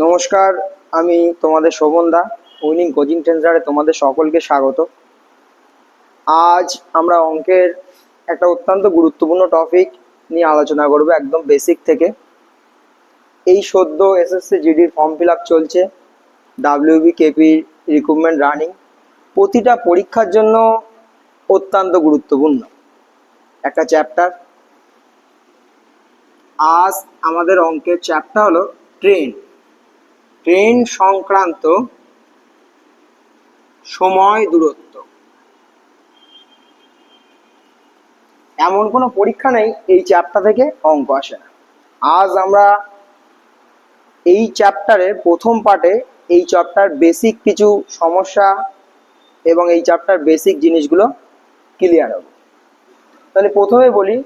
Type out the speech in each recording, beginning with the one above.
নমস্কার, আমি তোমাদের শোভন দা। উইনিং কোচিং সেন্টারে তোমাদের সকলকে স্বাগত। আজ আমরা অঙ্কের একটা অত্যন্ত গুরুত্বপূর্ণ টপিক নিয়ে আলোচনা করব, একদম বেসিক থেকে। এই সদ্য এসএসসি জিডির ফর্ম ফিল আপ চলছে, ডাব্লিউবি কেপি রিক্রুটমেন্ট রানিং। প্রতিটা পরীক্ষার জন্য অত্যন্ত গুরুত্বপূর্ণ একটা চ্যাপ্টার। আজ আমাদের অঙ্কের চ্যাপ্টার হলো ট্রেন সংক্রান্ত সময় দূরত্ব। এমন কোনো পরীক্ষা নেই এই চ্যাপ্টার থেকে অঙ্ক আসে না। আজ আমরা এই চ্যাপ্টারের প্রথম পার্টে এই চ্যাপ্টার বেসিক কিছু সমস্যা এবং এই চ্যাপ্টার বেসিক জিনিসগুলো ক্লিয়ার হবে। তাহলে প্রথমে বলি,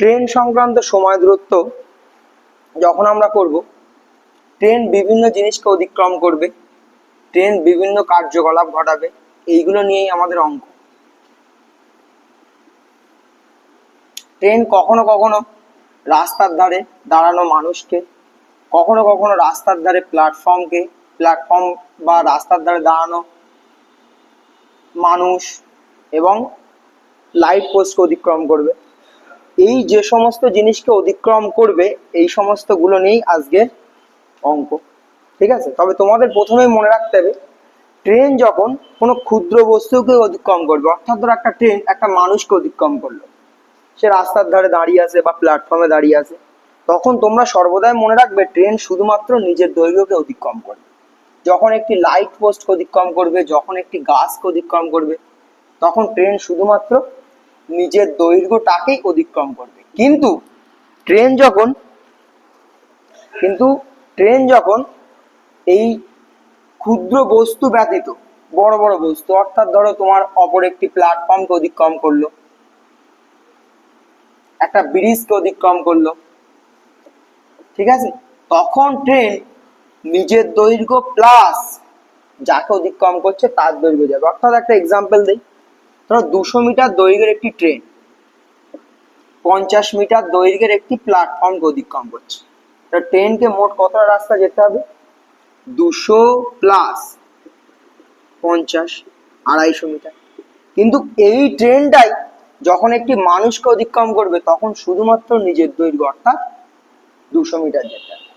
ট্রেন সংক্রান্ত সময় দূরত্ব যখন আমরা করব, ট্রেন বিভিন্ন জিনিসকে অতিক্রম করবে, ট্রেন বিভিন্ন কার্যকলাপ ঘটাবে, এইগুলো নিয়েই আমাদের অঙ্ক। ট্রেন কখনো কখনো রাস্তার ধারে দাঁড়ানো মানুষকে, কখনো কখনো রাস্তার ধারে প্ল্যাটফর্ম বা রাস্তার ধারে দাঁড়ানো মানুষ এবং লাইট পোস্টকে অতিক্রম করবে। এই যে সমস্ত জিনিসকে অতিক্রম করবে, এই সমস্তগুলো নিয়েই আজকের অঙ্ক। ঠিক আছে? তবে তোমাদের প্রথমেই মনে রাখতে হবে, ট্রেন যখন কোনো ক্ষুদ্র বস্তুকে অতিক্রম করবে, অর্থাৎ ধরো একটা ট্রেন একটা মানুষকে অতিক্রম করলো, সে রাস্তার ধারে দাঁড়িয়ে আছে বা প্ল্যাটফর্মে দাঁড়িয়ে আছে, তখন তোমরা সর্বদাই মনে রাখবে ট্রেন শুধুমাত্র নিজের দৈর্ঘ্যকে অতিক্রম করবে। যখন একটি লাইট পোস্টকে অতিক্রম করবে, যখন একটি গাছকে অতিক্রম করবে, তখন ট্রেন শুধুমাত্র নিজের দৈর্ঘ্যটাকেই অতিক্রম করবে। কিন্তু ট্রেন যখন এই ক্ষুদ্র বস্তু ব্যতীত বড় বড় বস্তু, অর্থাৎ ধরো তোমার অপর একটি প্ল্যাটফর্মকে অতিক্রম করলো, একটা ব্রিজকে অতিক্রম করলো, ঠিক আছে, তখন ট্রেন নিজের দৈর্ঘ্য প্লাস যাকে অতিক্রম করছে তার দৈর্ঘ্য যাবে। অর্থাৎ একটা এক্সাম্পল দিই, ধরো 200 মিটার দৈর্ঘ্যের একটি ট্রেন 50 মিটার দৈর্ঘ্যের একটি প্ল্যাটফর্মকে অতিক্রম করছে। ট্রেনকে মোট কতটা রাস্তা যেতে হবে? 200 প্লাস 50, 250 মিটার। কিন্তু এই ট্রেনটাই যখন একটি মানুষকে অতিক্রম করবে, তখন শুধুমাত্র নিজের দৈর্ঘ্য অর্থাৎ 200 মিটার যেতে হবে।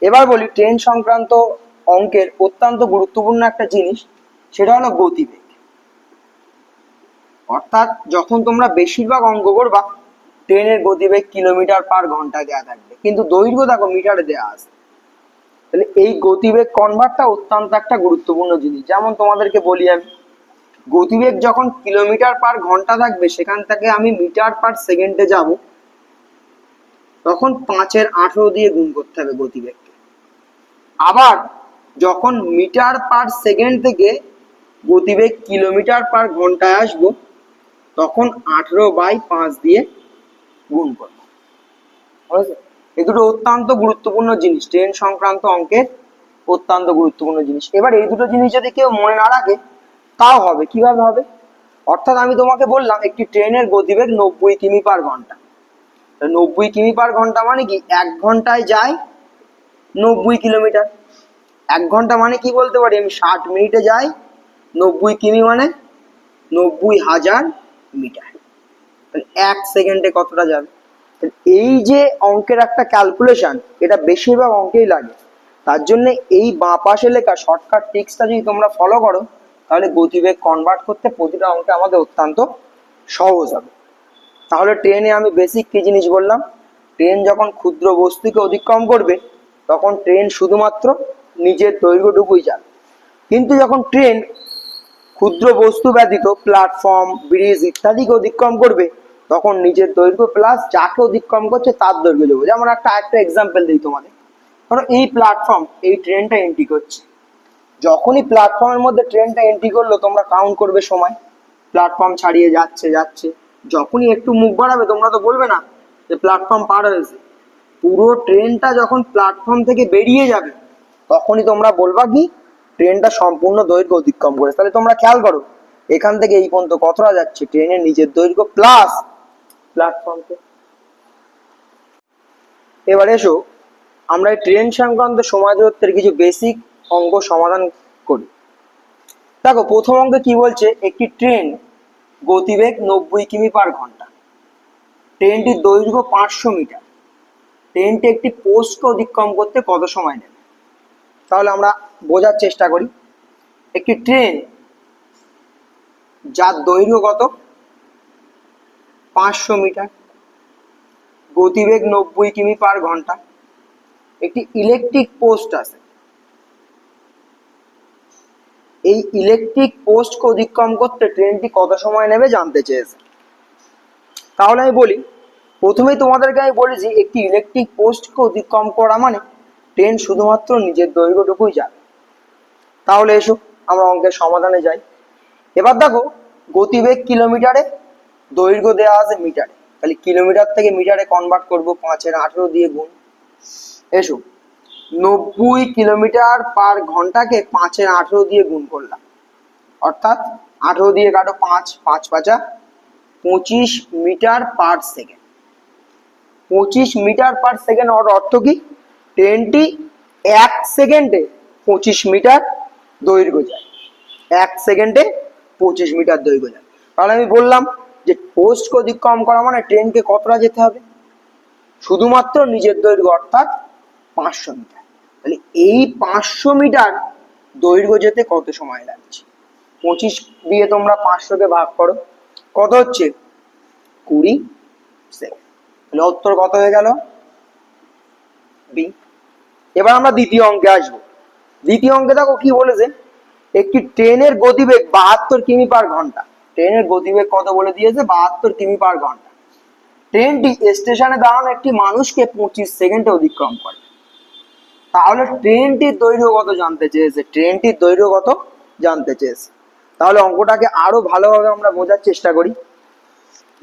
এবার বলি, ট্রেন সংক্রান্ত অঙ্কের অত্যন্ত গুরুত্বপূর্ণ একটা জিনিস, সেটা হলো গতিবেগ। অর্থাৎ যখন তোমরা বেশিরভাগ অঙ্ক করবা, ট্রেনের গতিবেগ কিলোমিটার পার ঘন্টায় দেওয়া থাকবে, কিন্তু দৈর্ঘ্য দেখো মিটারে দেওয়া আছে। তাহলে এই গতিবেগ কনভার্টটা অত্যন্ত একটা গুরুত্বপূর্ণ জিনিস। যেমন তোমাদেরকে বলি, আমি গতিবেগ যখন কিলোমিটার পার ঘন্টা থাকবে, সেখান থেকে আমি মিটার পার সেকেন্ডে যাব, তখন 5-এর 18 দিয়ে গুণ করতে হবে গতিবেগকে। আবার যখন মিটার পার সেকেন্ড থেকে গতিবেগ কিলোমিটার পার ঘন্টায় আসবো, তখন 18/5 দিয়ে গুণ করবো। এই দুটো অত্যন্ত গুরুত্বপূর্ণ জিনিস, ট্রেন সংক্রান্ত অঙ্কের অত্যন্ত গুরুত্বপূর্ণ জিনিস। এবার এই দুটো জিনিস যদি কেউ মনে না রাখে, তাও হবে। কিভাবে হবে? অর্থাৎ আমি তোমাকে বললাম একটি ট্রেনের গতিবেগ 90 কিমি পার ঘন্টা। 90 কিমি পার ঘন্টা মানে কি? 1 ঘন্টায় যায় 90 কিলোমিটার। 1 ঘন্টা মানে কি বলতে পারি আমি? 60 মিনিটে যাই 90 কিমি, মানে 90,000 মিটার। 1 সেকেন্ডে কতটা যাবে? এই যে অঙ্কের একটা ক্যালকুলেশন, এটা বেশিরভাগ অঙ্কেই লাগে। তার জন্য এই বাঁ পাশে লেখা শর্টকাট ট্রিক্সটা যদি তোমরা ফলো করো, তাহলে গতিবেগ কনভার্ট করতে প্রতিটা অঙ্কে আমাদের অত্যন্ত সহজ হবে। তাহলে ট্রেনে আমি বেসিক কি জিনিস বললাম? ট্রেন যখন ক্ষুদ্র বস্তুকে অতিক্রম করবে, তখন ট্রেন শুধুমাত্র নিজের দৈর্ঘ্যটুকুই যাবে। কিন্তু যখন ট্রেন ক্ষুদ্র বস্তু ব্যতীত প্ল্যাটফর্ম, ব্রিজ ইত্যাদিকে অতিক্রম করবে, তখন নিজের দৈর্ঘ্য প্লাস যাকে অতিক্রম করছে তার দৈর্ঘ্য যাবে। যেমন একটা এক্সাম্পল দিই তোমাদের, ধরো এই প্ল্যাটফর্ম, এই ট্রেনটা এন্ট্রি করছে। যখনই প্ল্যাটফর্মের মধ্যে ট্রেনটা এন্ট্রি করলো, তোমরা কাউন্ট করবে সময়, প্ল্যাটফর্ম ছাড়িয়ে যাচ্ছে। যখনই একটু মুখ বাড়াবে, তোমরা তো বলবে না যে প্ল্যাটফর্ম পার হয়েছে। পুরো ট্রেনটা যখন প্ল্যাটফর্ম থেকে বেরিয়ে যাবে, তখনই তোমরা বলবা কি ট্রেনটা সম্পূর্ণ দৈর্ঘ্য অতিক্রম করেছে। তাহলে তোমরা খেয়াল করো, এখান থেকে এই পর্যন্ত কতটা যাচ্ছে? ট্রেনের নিজের দৈর্ঘ্য প্লাস প্ল্যাটফর্মকে। এবার এসো, আমরা এই ট্রেন সংক্রান্ত সমাজ তত্ত্বের কিছু বেসিক অঙ্ক সমাধান করি। দেখো প্রথম অঙ্কে কি বলছে, একটি ট্রেন গতিবেগ 90 কিমি/ঘন্টা, ট্রেনটির দৈর্ঘ্য 500 মিটার, ট্রেনটি একটি পোস্টকে অতিক্রম করতে কত সময় নেবে? তাহলে আমরা বোঝার চেষ্টা করি। একটি ট্রেন যার দৈর্ঘ্য কত 500 মিটার, গতিবেগ 90 কিমি/ঘন্টা, একটি ইলেকট্রিক পোস্ট আছে, এই ইলেকট্রিক পোস্টকে অতিক্রম করতে ট্রেনটি কত সময় নেবে জানতে চেয়েছে। তাহলে আমি বলি, প্রথমেই তোমাদেরকে আমি বলেছি একটি ইলেকট্রিক পোস্টকে অতিক্রম করা মানে ট্রেন শুধুমাত্র নিজের দৈর্ঘ্যটুকুই যাবে। তাহলে এসো আমরা অঙ্কের সমাধানে যাই। এবার দেখো গতিবেগ কিলোমিটারে, দৈর্ঘ্য দেওয়া আছে মিটারে, তাহলে কিলোমিটার থেকে মিটারে কনভার্ট করব, 5-18 দিয়ে গুণ। এসো 90 কিলোমিটার/ঘন্টাকে 5-18 দিয়ে গুণ করলাম, অর্থাৎ 18 দিয়ে কাটো 5, 5×5 25 মিটার/সেকেন্ড। 25 মিটার/সেকেন্ড অর্থ কি, ট্রেনটি 1 সেকেন্ডে 25 মিটার দৈর্ঘ্য যায়, 1 সেকেন্ডে 25 মিটার দৈর্ঘ্য যায়। তাহলে আমি বললাম যে পোস্টকে অতিক্রম করা মানে ট্রেনকে কতটা যেতে হবে, শুধুমাত্র নিজের দৈর্ঘ্য অর্থাৎ 500 মিটার। তাহলে এই 500 মিটার দৈর্ঘ্য যেতে কত সময় লাগছে? 25 দিয়ে তোমরা 500-কে ভাগ করো, কত হচ্ছে 20 সেকেন্ড। তাহলে উত্তর কত হয়ে গেল? বি। এবার আমরা দ্বিতীয় অঙ্কে আসবো। দ্বিতীয় অঙ্কে দেখো কি বলেছে, একটি ট্রেনের গতিবেগ 72 কিমি/ঘন্টা, ট্রেনের গতিবেগ কত বলে দিয়েছে? 72 কিমি/ঘন্টা। ট্রেনটি স্টেশনে দাঁড়ানো একটি মানুষকে 25 সেকেন্ডে অতিক্রম করে। তাহলে ট্রেনটির দৈর্ঘ্য কত জানতে চেয়েছে, ট্রেনটির দৈর্ঘ্য কত জানতে চেয়েছে। তাহলে অঙ্কটাকে আরো ভালোভাবে আমরা বোঝার চেষ্টা করি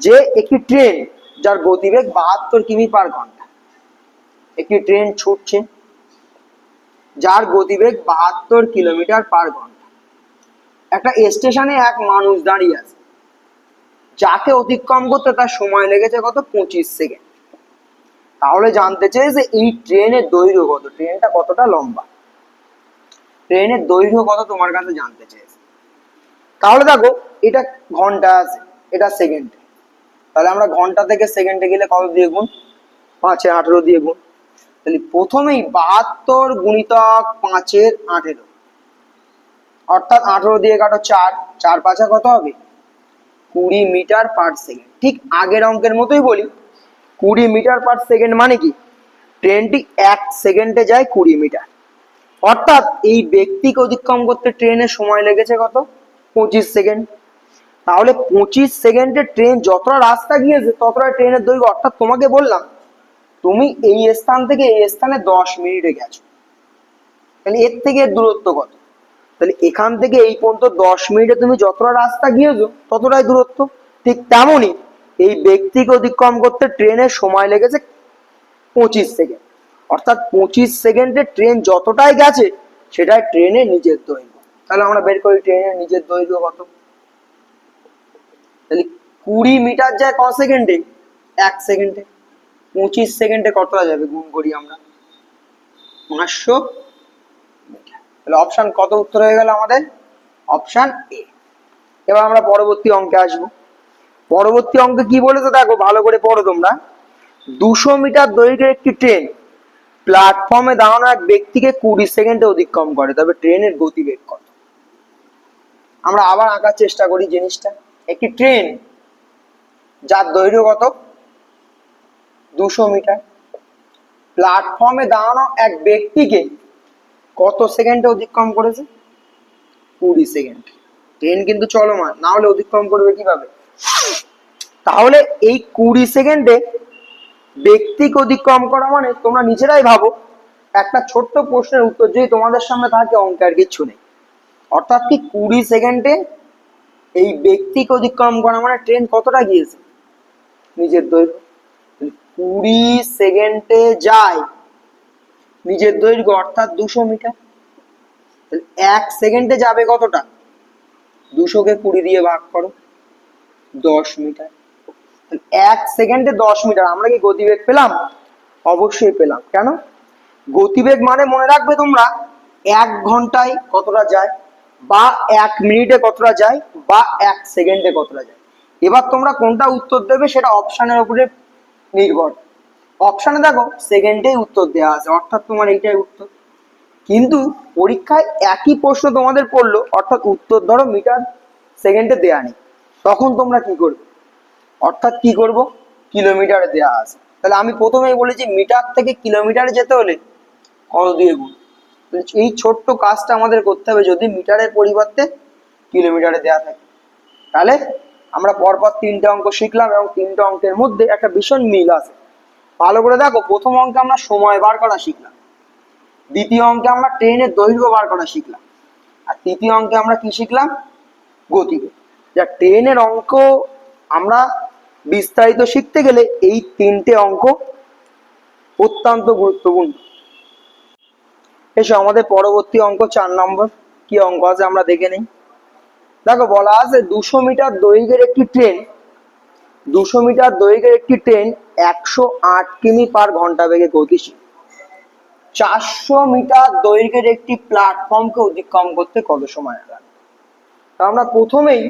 যে একটি ট্রেন যার গতিবেগ 72 কিমি/ঘন্টা, একটি ট্রেন ছুটছে যার গতিবেগ 72 কিলোমিটার/ঘন্টা। একটা স্টেশনে এক মানুষ দাঁড়িয়ে আছে, যাকে অতিক্রম করতে তার সময় লেগেছে কত 25 সেকেন্ড। তাহলে জানতে চেয়েছে এই ট্রেনের দৈর্ঘ্য কত, ট্রেনটা কতটা লম্বা, ট্রেনের দৈর্ঘ্য কত তোমার কাছে জানতে চেয়েছে। তাহলে দেখো এটা ঘন্টা আছে, এটা সেকেন্ডে, তাহলে আমরা ঘন্টা থেকে সেকেন্ডে গেলে কত দিয়ে গুণ, 5-18 দিয়ে গুণ। তাহলে প্রথমেই 72 গুণিতক 5-18, অর্থাৎ 18 দিয়ে কাটো 4, 4×5 কত হবে 20 মিটার/সেকেন্ড। ঠিক আগের অঙ্কের মতোই বলি, 20 মিটার/সেকেন্ড মানে কি, ট্রেনটি 1 সেকেন্ডে যায় 20 মিটার, অর্থাৎ এই ব্যক্তিকে অতিক্রম করতে ট্রেনের সময় লেগেছে কত 25 সেকেন্ড। তাহলে 25 সেকেন্ডে ট্রেন যতটা রাস্তা গিয়েছে ততটা ট্রেনের দৈর্ঘ্য, অর্থাৎ তোমাকে বললাম তুমি এই স্থান থেকে এই স্থানে 10 মিনিটে গেছো, তাহলে এর থেকে এর দূরত্ব কত, তাহলে এখান থেকে এই পর্যন্ত 10 মিনিটে তুমি যতটা রাস্তা গিয়েছো ততটাই দূরত্ব। ঠিক তেমনই এই ব্যক্তিকে অতিক্রম করতে ট্রেনের সময় লেগেছে 25 সেকেন্ড, অর্থাৎ 25 সেকেন্ডে ট্রেন যতটাই গেছে সেটাই ট্রেনের নিজের দৈর্ঘ্য। তাহলে আমরা বের করি ট্রেনের নিজের দৈর্ঘ্য কত, তাহলে 20 মিটার যায় ক সেকেন্ডে 1 সেকেন্ডে, 25 সেকেন্ডে কতটা যাবে গুণ করি আমরা 500 মিটার। তাহলে অপশন কত উত্তর হয়ে গেল আমাদের, অপশন এ। এবার আমরা পরবর্তী অঙ্কে আসবো। পরবর্তী অঙ্কে কি বলেছে দেখো ভালো করে পড়ো তোমরা। 200 মিটার দৈর্ঘ্যের একটি ট্রেন প্ল্যাটফর্মে দাঁড়ানো এক ব্যক্তিকে 20 সেকেন্ডে অতিক্রম করে, তবে ট্রেনের গতিবেগ কত? আমরা আবার আঁকার চেষ্টা করি জিনিসটা। একটি ট্রেন যার দৈর্ঘ্য কত 200 মিটার, প্ল্যাটফর্মে দাঁড়ানো এক ব্যক্তিকে কত সেকেন্ডে অতিক্রম করেছে 20 সেকেন্ড। ট্রেন কিন্তু চলমান, না হলে অতিক্রম করবে কিভাবে? তাহলে এই 20 সেকেন্ডে ব্যক্তিকে অতিক্রম করা মানে তোমরা নিজেরাই ভাবো, একটা ছোট্ট প্রশ্নের উত্তর যদি তোমাদের সামনে থাকে অঙ্কে আর কিচ্ছু নেই, অর্থাৎ কি 20 সেকেন্ডে এই ব্যক্তিকে অতিক্রম করা মানে ট্রেন কতটা গিয়েছে নিজের দৈর্ঘ্য। 20 সেকেন্ডে যায় নিজের দৈর্ঘ্য অর্থাৎ 200 মিটার, 1 সেকেন্ডে যাবে কতটা, 200-কে 20 দিয়ে ভাগ করো 10 মিটার। 1 সেকেন্ডে 10 মিটার, আমরা কি গতিবেগ পেলাম? অবশ্যই পেলাম। কেন? গতিবেগ মানে মনে রাখবে তোমরা 1 ঘন্টায় কতটা যায়, বা 1 মিনিটে কতটা যায়, বা 1 সেকেন্ডে কতটা যায়। এবার তোমরা কোনটা উত্তর দেবে সেটা অপশানের উপরে নির্ভর। অপশানে দেখো সেকেন্ডেই উত্তর দেওয়া আছে, অর্থাৎ তোমার এইটাই উত্তর। কিন্তু পরীক্ষায় একই প্রশ্ন তোমাদের পড়লো, অর্থাৎ উত্তর ধরো মিটার সেকেন্ডে দেয়া নেই, তখন তোমরা কি করবে, অর্থাৎ কি করব, কিলোমিটারে দেওয়া আছে। তাহলে আমি প্রথমেই বলেছি মিটার থেকে কিলোমিটারে যেতে হলে কত দিয়ে গুণ। এই ছোট্ট কাজটা আমাদের করতে হবে যদি মিটারের পরিবর্তে কিলোমিটারে দেওয়া থাকে। তাহলে আমরা পরপর 3টে অঙ্ক শিখলাম এবং 3টে অঙ্কের মধ্যে একটা ভীষণ মিল আছে। ভালো করে দেখো, প্রথম অঙ্কে আমরা সময় বার করা শিখলাম, দ্বিতীয় অঙ্কে আমরা ট্রেনের দৈর্ঘ্য বার করা শিখলাম, আর তৃতীয় অঙ্কে আমরা কি শিখলাম, গতিবেগ। যা ট্রেনের অঙ্ক আমরা বিস্তারিত শিখতে গেলে এই 3টে অঙ্ক অত্যন্ত গুরুত্বপূর্ণ। এসো আমাদের পরবর্তী অঙ্ক 4 নম্বর। কি অঙ্ক আছে আমরা দেখে নেই। দেখো বলা আছে 200 মিটার দৈর্ঘ্যের একটি ট্রেন 200 মিটার দৈর্ঘ্যের একটি ট্রেন 108 কিমি/ঘন্টা বেগে গতিশীল। 400 মিটার দৈর্ঘ্যের একটি প্ল্যাটফর্মকে অতিক্রম করতে কত সময় লাগে। তা আমরা প্রথমেই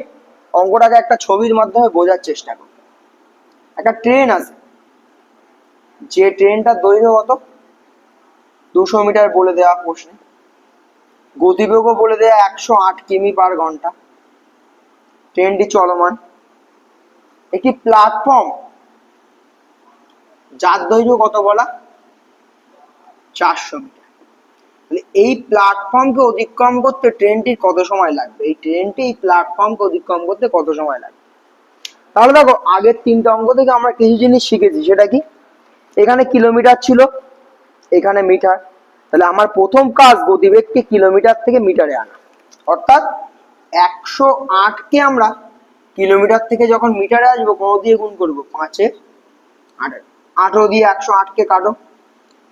অঙ্কটাকে একটা ছবির মাধ্যমে বোঝার চেষ্টা করি। একটা ট্রেন আছে, যে ট্রেনটার দৈর্ঘ্য কত, 200 মিটার বলে দেওয়া প্রশ্নে, গতিবেগও বলে দেওয়া 108 কিমি/ঘন্টা, ট্রেনটি চলমান। একটি প্ল্যাটফর্ম যার দৈর্ঘ্য কত বলা, 400 মিটার। তাহলে এই প্ল্যাটফর্মকে অতিক্রম করতে ট্রেনটির কত সময় লাগবে, এই ট্রেনটি এই প্ল্যাটফর্মকে অতিক্রম করতে কত সময় লাগবে। তাহলে দেখো আগের 3টে অঙ্ক থেকে আমরা কিছু জিনিস শিখেছি, সেটা কি, এখানে কিলোমিটার ছিল, এখানে মিটার। তাহলে আমার প্রথম কাজ গতিবেগকে কিলোমিটার থেকে মিটারে আনা, অর্থাৎ 108কে আমরা কিলোমিটার থেকে যখন মিটারে আসবো কত দিয়ে গুণ করবো, 5-এ 18, 18 দিয়ে 108কে কাটো,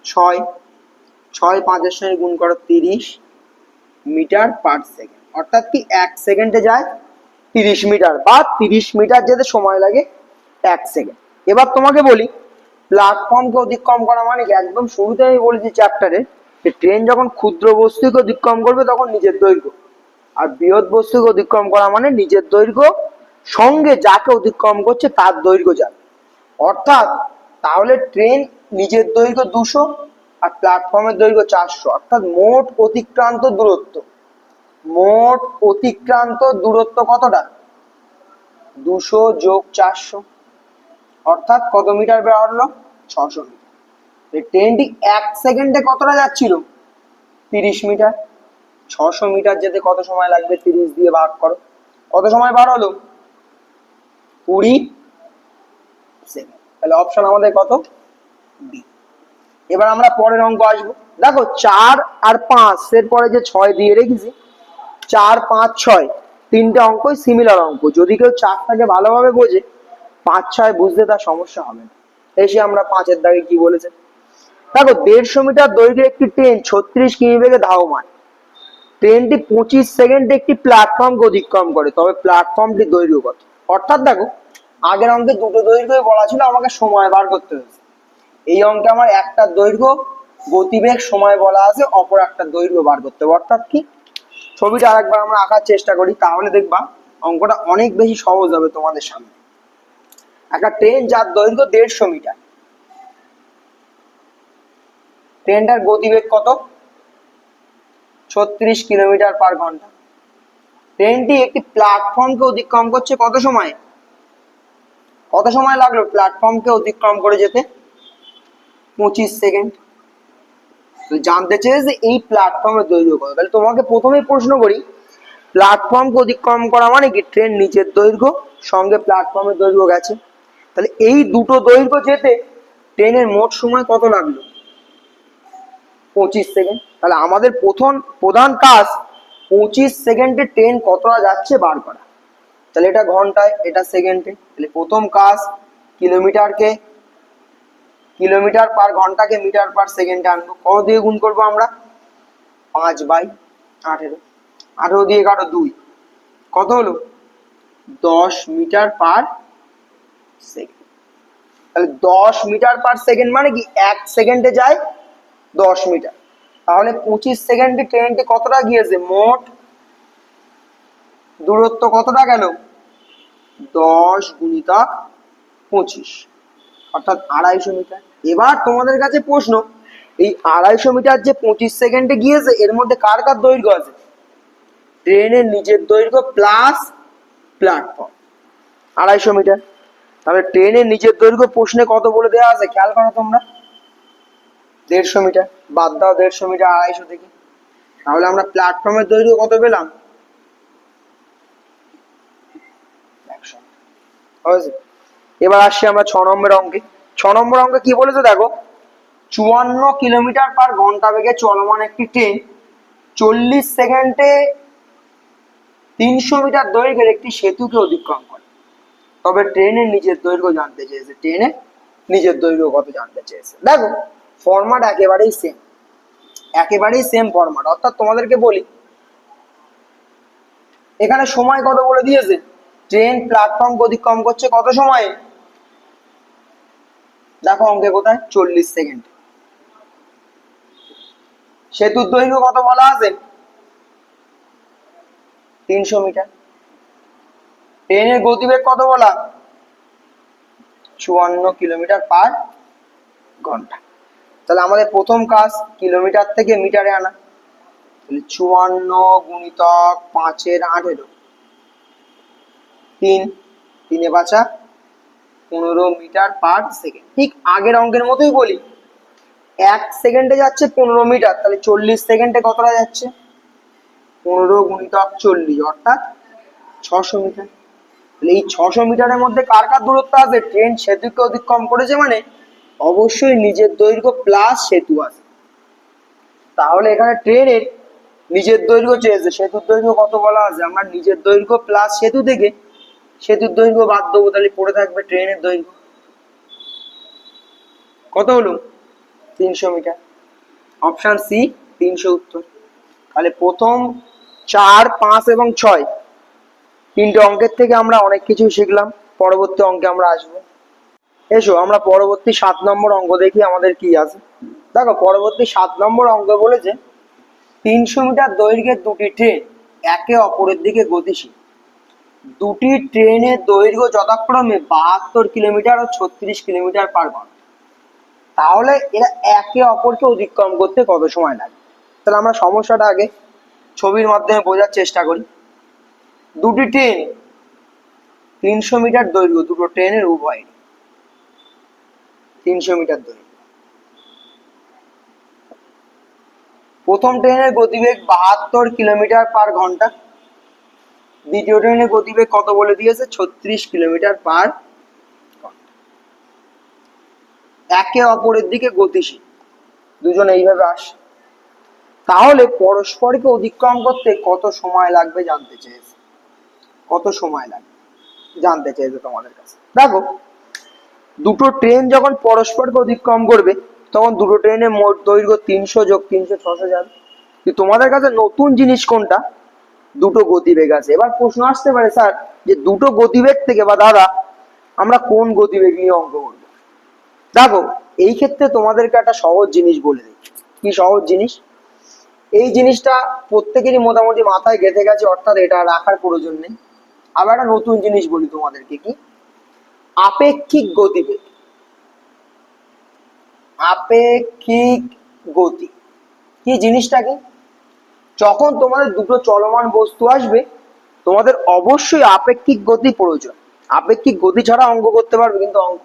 6, 6 5-এর সঙ্গে গুণ করো 30 মিটার/সেকেন্ড, অর্থাৎ কি 1 সেকেন্ডে যায় 30 মিটার, বা 30 মিটার যেতে সময় লাগে 1 সেকেন্ড। এবার তোমাকে বলি প্ল্যাটফর্মকে অতিক্রম করা মানে কি, একদম শুরুতে আমি বলেছি চ্যাপ্টারে যে ট্রেন যখন ক্ষুদ্র বস্তুকে অতিক্রম করবে তখন নিজের দৈর্ঘ্য, আর বৃহৎ বস্তুকে অতিক্রম করা মানে নিজের দৈর্ঘ্য সঙ্গে যাকে অতিক্রম করছে তার দৈর্ঘ্য যাবে। অর্থাৎ তাহলে ট্রেন নিজের দৈর্ঘ্য 200 আর প্ল্যাটফর্মের দৈর্ঘ্য 400, অর্থাৎ মোট অতিক্রান্ত দূরত্ব কতটা, 200 যোগ 400, অর্থাৎ কত মিটার বেরোলো, 600 মিটার। ট্রেনটি 1 সেকেন্ডে কতটা যাচ্ছিল, 30 মিটার। 600 মিটার যেতে কত সময় লাগবে, 30 দিয়ে ভাগ করো, কত সময় বার হলো, 20 সেকেন্ড। তাহলে অপশন আমাদের কত, বি। এবার আমরা পরের অঙ্ক আসবো। দেখো 4 আর 5 এর পরে যে 6 দিয়ে রেখেছি, 4 5 6 3টে অঙ্কই সিমিলার অঙ্ক। যদি কেউ 4টাকে ভালোভাবে বোঝে 5 6 বুঝতে তার সমস্যা হবে না। এসে আমরা 5-এর দাগে কি বলেছে, দেখো 150 মিটার দৈর্ঘ্যের একটি ট্রেন 36 কিমি বেগে ধাবমান। ট্রেনটি 25 সেকেন্ডে একটি প্ল্যাটফর্মকে অতিক্রম করে, তবে প্ল্যাটফর্মটির দৈর্ঘ্য কত। অর্থাৎ দেখো আগের অঙ্কে দুটো দৈর্ঘ্যই বলা ছিল, আমাকে সময় বার করতে হয়েছে। এই অঙ্কে আমার একটা দৈর্ঘ্য গতিবেগ সময় বলা আছে, অপর একটা দৈর্ঘ্য বার করতে হবে। অর্থাৎ কি, ছবিটা আরেকবার আমরা আঁকার চেষ্টা করি, তাহলে দেখবা অঙ্কটা অনেক বেশি সহজ হবে তোমাদের সামনে। একটা ট্রেন যার দৈর্ঘ্য 150 মিটার, ট্রেনটার গতিবেগ কত, 36 কিলোমিটার/ঘন্টা। ট্রেনটি একটি প্ল্যাটফর্মকে অতিক্রম করছে কত সময়, কত সময় লাগলো প্ল্যাটফর্মকে অতিক্রম করে যেতে, 25 সেকেন্ড। জানতে চেয়েছে এই প্ল্যাটফর্মের দৈর্ঘ্য কত। তাহলে তোমাকে প্রথমেই প্রশ্ন করি, প্ল্যাটফর্মকে অতিক্রম করা মানে কি, ট্রেন নিচের দৈর্ঘ্য সঙ্গে প্ল্যাটফর্মের দৈর্ঘ্য গেছে। তাহলে এই দুটো দৈর্ঘ্য যেতে ট্রেনের মোট সময় কত লাগলো, 25 সেকেন্ড। তাহলে আমাদের প্রধান কাজ 25 সেকেন্ডে ট্রেন কতটা যাচ্ছে বার করা। তাহলে এটা ঘন্টায়, এটা সেকেন্ডে। তাহলে প্রথম কাজ কিলোমিটার/ঘন্টাকে মিটার/সেকেন্ডে আনবো। কত দিয়ে গুণ করবো আমরা, 5/18, 18 দিয়ে কাটো 2, কত হলো 10 মিটার/সেকেন্ড। তাহলে 10 মিটার/সেকেন্ড মানে কি 1 সেকেন্ডে যায় 10 মিটার। তাহলে 25 সেকেন্ডে ট্রেনটি কতটা গিয়েছে, মোট দূরত্ব কতটা গেল, 10 × 25, অর্থাৎ 250 মিটার। এবার তোমাদের কাছে প্রশ্ন, এই 250 মিটার যে 25 সেকেন্ডে গিয়েছে এর মধ্যে কার কার দৈর্ঘ্য আছে, ট্রেনের নিজের দৈর্ঘ্য প্লাস প্ল্যাটফর্ম 250 মিটার। তাহলে ট্রেনের নিজের দৈর্ঘ্য প্রশ্নে কত বলে দেওয়া আছে, খেয়াল করো তোমরা, 150 মিটার। বাদ দাও 150 মিটার 250 থেকে, তাহলে আমরা প্ল্যাটফর্মের দৈর্ঘ্য কত পেলাম, 100। এবার আসছি আমরা 6 নম্বর অঙ্কে। 6 নম্বর অঙ্কে কি বলেছে দেখো, 54 কিলোমিটার/ঘন্টা বেগে চলমান একটি ট্রেন 40 সেকেন্ডে 300 মিটার দৈর্ঘ্যের একটি সেতুকে অতিক্রম করে। তবে ট্রেনের নিজের দৈর্ঘ্য জানতে চেয়েছে, ট্রেনের নিজের দৈর্ঘ্য কত জানতে চেয়েছে। দেখো ফরম্যাট একেবারেই সেম ফরম্যাট। অর্থাৎ তোমাদেরকে বলি, এখানে সময় কত বলে দিয়েছে, ট্রেন প্ল্যাটফর্ম অতিক্রম করছে কত সময়ে, দেখো অঙ্কে কোথায়, 40 সেকেন্ড। সেতুর দৈর্ঘ্য কত বলা আছে, 300 মিটার। ট্রেনের গতিবেগ কত বলা, 54 কিলোমিটার/ঘন্টা। তাহলে আমাদের প্রথম কাজ কিলোমিটার থেকে মিটারে আনা। তাহলে 54 × 5 = 18, 3 বাঁচা 15 মিটার/সেকেন্ড। ঠিক আগের অঙ্কের মতোই বলি, 1 সেকেন্ডে যাচ্ছে 15 মিটার, তাহলে 40 সেকেন্ডে কতটা যাচ্ছে, 15 × 40, অর্থাৎ 600 মিটার। তাহলে এই 600 মিটারের মধ্যে কার কার দূরত্ব আছে, ট্রেন সেতুকে অতিক্রম করেছে মানে অবশ্যই নিজের দৈর্ঘ্য প্লাস সেতু আছে। তাহলে এখানে ট্রেনের নিজের দৈর্ঘ্য চেয়েছে, সেতুর দৈর্ঘ্য কত বলা আছে, আমরা নিজের দৈর্ঘ্য প্লাস সেতু থেকে সেতুর দৈর্ঘ্য বাদ দেবো, তাহলে পড়ে থাকবে ট্রেনের দৈর্ঘ্য কত হলো, 300 মিটার। অপশন সি 300 উত্তর। তাহলে প্রথম 4, 5 এবং 6 তিনটে অঙ্কের থেকে আমরা অনেক কিছু শিখলাম। পরবর্তী অঙ্কে আমরা আসবো। এসো আমরা পরবর্তী 7 নম্বর অঙ্ক দেখি আমাদের কি আছে। দেখো পরবর্তী 7 নম্বর অঙ্ক বলেছে 300 মিটার দৈর্ঘ্যের দুটি ট্রেন একে অপরের দিকে গতিশীল। দুটি ট্রেনের দৈর্ঘ্য যথাক্রমে 72 কিলোমিটার ও 36 কিলোমিটার/ঘন্টা। তাহলে এরা একে অপরকে অতিক্রম করতে কত সময় লাগে। তাহলে আমরা সমস্যাটা আগে ছবির মাধ্যমে বোঝার চেষ্টা করি। দুটি ট্রেন 300 মিটার দৈর্ঘ্য, দুটো ট্রেনের উভয় 300 মিটার দৈর্ঘ্য। প্রথম ট্রেনের গতিবেগ 72 কিলোমিটার/ঘন্টা, দ্বিতীয় ট্রেনের গতিবেগ কত বলে দিয়েছে, 36 কিলোমিটার/ঘন্টা। একে অপরের দিকে গতিশীল, দুজন এইভাবে আসে। তাহলে পরস্পরকে অতিক্রম করতে কত সময় লাগবে জানতে চেয়েছে, কত সময় লাগবে জানতে চেয়েছে তোমাদের কাছে। দেখো দুটো ট্রেন যখন পরস্পরকে অতিক্রম করবে তখন দুটো ট্রেনের মোট দৈর্ঘ্য 300 + 300 600 যাবে। তোমাদের কাছে নতুন জিনিস কোনটা, দুটো গতিবেগ আছে। এবার প্রশ্ন আসতে পারে স্যার যে দুটো গতিবেগ থেকে বা দাদা আমরা কোন গতিবেগ নিয়ে অঙ্ক করবো। দেখো এই ক্ষেত্রে তোমাদেরকে একটা সহজ জিনিস বলে দিই। কি সহজ জিনিস, এই জিনিসটা প্রত্যেকেরই মোটামুটি মাথায় গেঁথে গেছে, অর্থাৎ এটা রাখার প্রয়োজন নেই। আবার একটা নতুন জিনিস বলি তোমাদেরকে, কি আপেক্ষিক গতিবেগ। আপেক্ষিক গতি কি জিনিসটা কি, যখন তোমাদের দুটো চলমান বস্তু আসবে তোমাদের অবশ্যই আপেক্ষিক গতি প্রয়োজন। আপেক্ষিক গতি ছাড়া অঙ্ক করতে পারবে কিন্তু অঙ্ক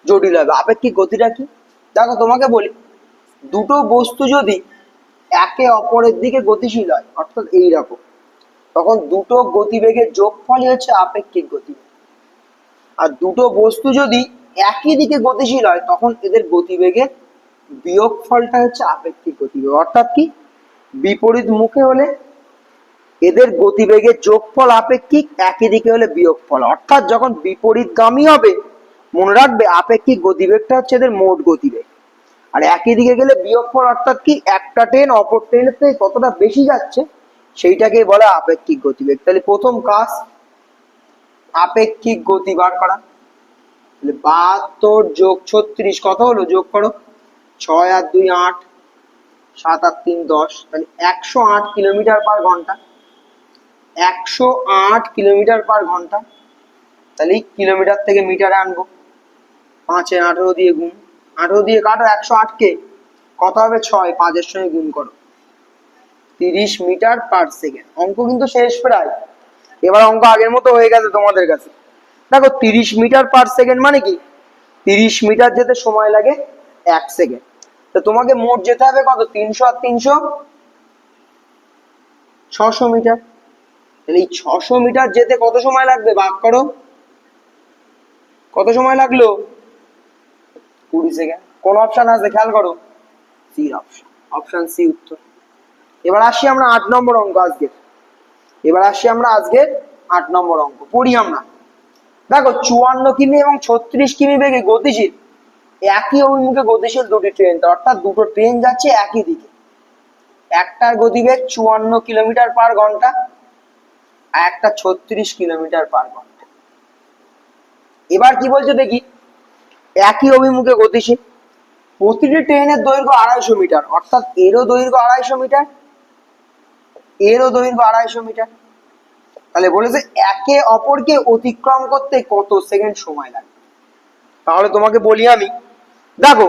জটিল হবে। আপেক্ষিক গতিটা কি, দেখো তোমাকে বলি, দুটো বস্তু যদি একে অপরের দিকে গতিশীল হয়, অর্থাৎ এইরকম, তখন দুটো গতিবেগের যোগফলই হচ্ছে আপেক্ষিক গতিবেগ। আর দুটো বস্তু যদি একই দিকে গতিশীল হয় তখন এদের গতিবেগের বিয়োগফলটা হচ্ছে আপেক্ষিক গতিবেগ। অর্থাৎ কি, বিপরীত মুখে হলে এদের গতিবেগের যোগফল আপেক্ষিক, একই দিকে হলে বিয়োগফল। অর্থাৎ যখন বিপরীতগামী হবে মনে রাখবে আপেক্ষিক গতিবেগটা হচ্ছে এদের মোট গতিবেগ, আর একই দিকে গেলে বিয়োগফল। অর্থাৎ কি, একটা ট্রেন অপর ট্রেনের থেকে কতটা বেশি যাচ্ছে সেইটাকে বলে আপেক্ষিক গতিবেগ। তাহলে প্রথম কাজ আপেক্ষিক গতি বার করা। 72 + 36 কত হলো, যোগ করো, 6 আর 2 8, 7 আর 3 10, তাহলে 108 কিলোমিটার পার ঘন্টা। 108 কিলোমিটার পার ঘন্টা। তাহলে কিলোমিটার থেকে মিটারে আনবো, 5 এ 18 দিয়ে গুণ, 18 দিয়ে কাটো 108 কে, কত হবে 6, 5 এর সঙ্গে গুণ করো, 30 মিটার পার সেকেন্ড। অঙ্ক কিন্তু শেষ প্রায়। এবার অঙ্ক আগের মতো হয়ে গেছে তোমাদের কাছে। দেখো 30 মিটার পার সেকেন্ড মানে কি, 30 মিটার যেতে সময় লাগে 1 সেকেন্ড। তো তোমাকে মোট যেতে হবে কত, 300 আর 300 600 মিটার। তাহলে এই 600 মিটার যেতে কত সময় লাগবে ভাগ করো, কত সময় লাগলো, 20 সেকেন্ড। কোন অপশন আছে খেয়াল করো, সি অপশন, অপশন সি উত্তর। এবার আসি আমরা 8 নম্বর অঙ্ক আজকের। এবার আসি আমরা আজকের 8 নম্বর অঙ্ক, পড়ি আমরা। দেখো 54 কিমি এবং 36 কিমি বেগে গতিশীল একই অভিমুখে গতিশীল দুটি ট্রেন, অর্থাৎ দুটো ট্রেন যাচ্ছে একই দিকে। একটার গতিবেগ 54 কিলোমিটার পার ঘন্টা আর একটা 36 কিলোমিটার পার ঘন্টা। এবার কি বলছে দেখি, একই অভিমুখে গতিশীল, প্রতিটি ট্রেনের দৈর্ঘ্য 250 মিটার, অর্থাৎ এরও দৈর্ঘ্য 250 মিটার, এরও দৈর্ঘ্য 250 মিটার। তাহলে বলেছে একে অপরকে অতিক্রম করতে কত সেকেন্ড সময় লাগে। তাহলে তোমাকে বলি আমি, দেখো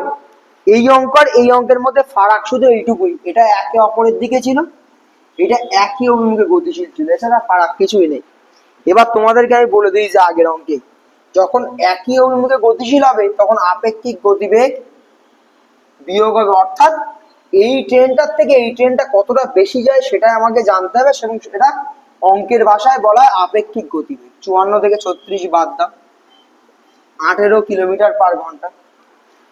এই অঙ্ক আর এই অঙ্কের মধ্যে ফারাক শুধু এইটুকুই, এটা একে অপরের দিকে ছিল, এটা একই অভিমুখে গতিশীল ছিল, এছাড়া ফারাক কিছুই নেই। এবার তোমাদেরকে আমি বলে দিই যে আগের অঙ্কে যখন একই অভিমুখে গতিশীল হবে তখন আপেক্ষিক গতিবেগ বিয়োগ হবে, অর্থাৎ এই ট্রেনটার থেকে এই ট্রেনটা কতটা বেশি যায় সেটাই আমাকে জানতে হবে, এবং সেটা অঙ্কের ভাষায় বলা হয় আপেক্ষিক গতিবেগ। 54 থেকে 36 বাদ দাও, 18 কিলোমিটার পার ঘন্টা।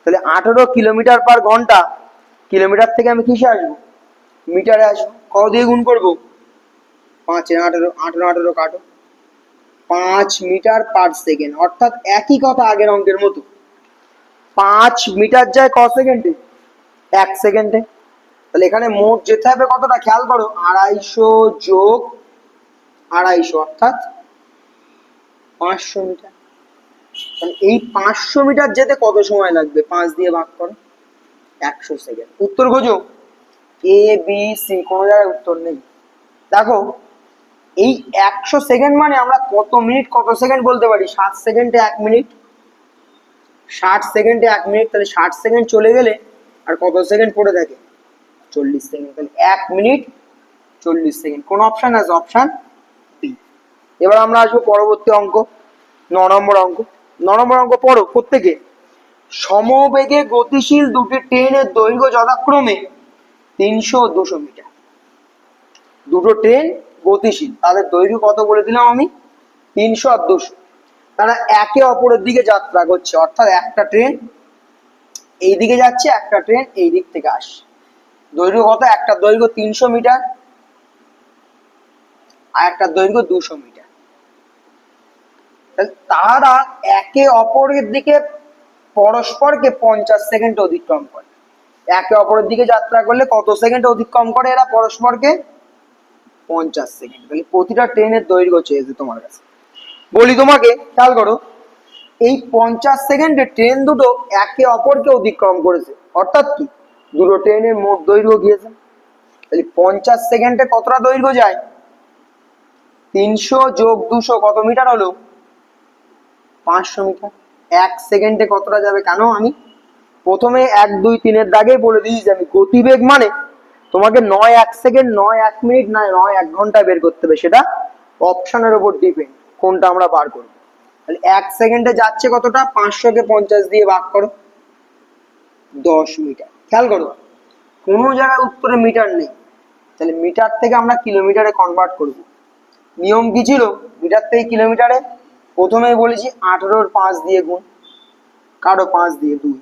তাহলে 18 কিলোমিটার পার ঘন্টা, কিলোমিটার থেকে আমি কিসে আসবো, মিটারে আসবো। কত দিয়ে গুণ করবো, 5 এ 18, 18 18 কাটো, 5 মিটার পার সেকেন্ড। অর্থাৎ একই কথা আগের অঙ্কের মতো, 5 মিটার যায় ক সেকেন্ডে, 1 সেকেন্ডে। তাহলে এখানে মোট যেতে হবে কতটা খেয়াল করো, 250 যোগ 250, অর্থাৎ 500 মিটার। তাহলে এই 500 মিটার যেতে কত সময় লাগবে, 5 দিয়ে ভাগ করো, 100 সেকেন্ড। উত্তর খোঁজো, এ বি সি, কোনো জায়গায় উত্তর নেই। দেখো এই 100 সেকেন্ড মানে আমরা কত মিনিট কত সেকেন্ড বলতে পারি, 60 সেকেন্ডে 1 মিনিট, 60 সেকেন্ডে 1 মিনিট। তাহলে 60 সেকেন্ড চলে গেলে আর কত সেকেন্ড পড়ে থাকে, 40 সেকেন্ড। তাহলে 1 মিনিট 40 সেকেন্ড। কোন অপশন আছে, অপশন বি। এবার আমরা আসবো পরবর্তী অঙ্ক, 9 নম্বর অঙ্ক। 9 নম্বর অঙ্ক পড়ো প্রত্যেকে। সমবেগে গতিশীল দুটি ট্রেনের দৈর্ঘ্য যথাক্রমে 300 ও 200 মিটার। দুটো ট্রেন গতিশীল, তাদের দৈর্ঘ্য কত বলে দিলাম আমি, 300 আর 200। তারা একে অপরের দিকে যাত্রা করছে, অর্থাৎ একটা ট্রেন এই দিকে যাচ্ছে, একটা ট্রেন এই দিক থেকে আসছে। দৈর্ঘ্য কত, একটা দৈর্ঘ্য 300 মিটার আর একটা দৈর্ঘ্য 200 মিটার। তারা একে অপরের দিকে পরস্পরকে 50 সেকেন্ড অতিক্রম করে। একে অপরের দিকে যাত্রা করলে কত সেকেন্ড অতিক্রম করে এরা পরস্পরকে, 50 সেকেন্ড। তাহলে প্রতিটা ট্রেনের দৈর্ঘ্য চেয়েছে তোমার কাছে। বলি তোমাকে খেয়াল করো, এই 50 সেকেন্ডে ট্রেন দুটো একে অপরকে অতিক্রম করেছে, অর্থাৎ কি দুটো ট্রেনের মোট দৈর্ঘ্য গিয়েছে। তাহলে 50 সেকেন্ডে কতটা দৈর্ঘ্য যায়, 300 যোগ 200 কত মিটার হলো, 500 মিটার। 1 সেকেন্ডে কতটা যাবে, কেন আমি প্রথমে 1 2 3 দাগে বলে দিয়েছি আমি, গতিবেগ মানে তোমাকে নয় 1 সেকেন্ড, নয় 1 মিনিট, নয় 1 ঘন্টা বের করতে হবে, সেটা অপশনের উপর ডিপেন্ড কোনটা আমরা বার করবো। তাহলে 1 সেকেন্ডে যাচ্ছে কতটা, 500 কে 50 দিয়ে ভাগ করো, 10 মিটার। খেয়াল করো কোনো জায়গায় উত্তরে মিটার নেই, তাহলে মিটার থেকে আমরা কিলোমিটারে কনভার্ট করব। নিয়ম কি ছিল, মিটার থেকে কিলোমিটারে প্রথমেই বলেছি 18 র 5 দিয়ে গুণ, কারো 5 দিয়ে 2,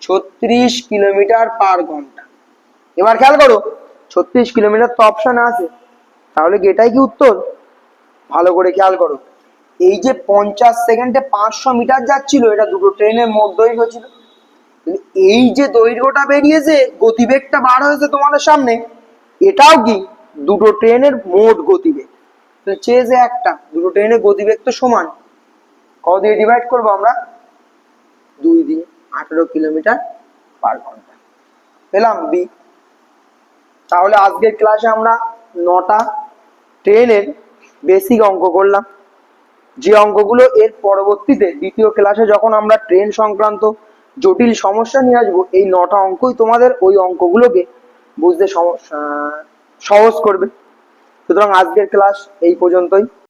36 কিলোমিটার পার ঘন্টা। এবার খেয়াল করো 36 কিলোমিটার তো অপশনে আছে, তাহলে কি এটাই কি উত্তর, ভালো করে খেয়াল করো। এই যে 50 সেকেন্ডে 500 মিটার যাচ্ছিল, এটা দুটো ট্রেনের মোট দৈর্ঘ্য ছিল। এই যে দৈর্ঘ্যটা বেরিয়েছে, গতিবেগটা বার হয়েছে তোমাদের সামনে, এটাও কি দুটো ট্রেনের মোট গতিবেগ। চেয়েছে একটা, দুটো ট্রেনের গতিবেগ তো সমান, কত দিয়ে ডিভাইড করবো আমরা, 2 দিয়ে, 18 কিলোমিটার পার ঘন্টা। পেলাম বি। তাহলে আজকের ক্লাসে আমরা 9টা ট্রেনের বেসিক অঙ্ক করলাম, যে অঙ্কগুলো এর পরবর্তীতে দ্বিতীয় ক্লাসে যখন আমরা ট্রেন সংক্রান্ত জটিল সমস্যা নিয়ে আসবো, এই 9টা অঙ্কই তোমাদের ওই অঙ্কগুলোকে বুঝতে সহজ করবে। সুতরাং আজকের ক্লাস এই পর্যন্তই।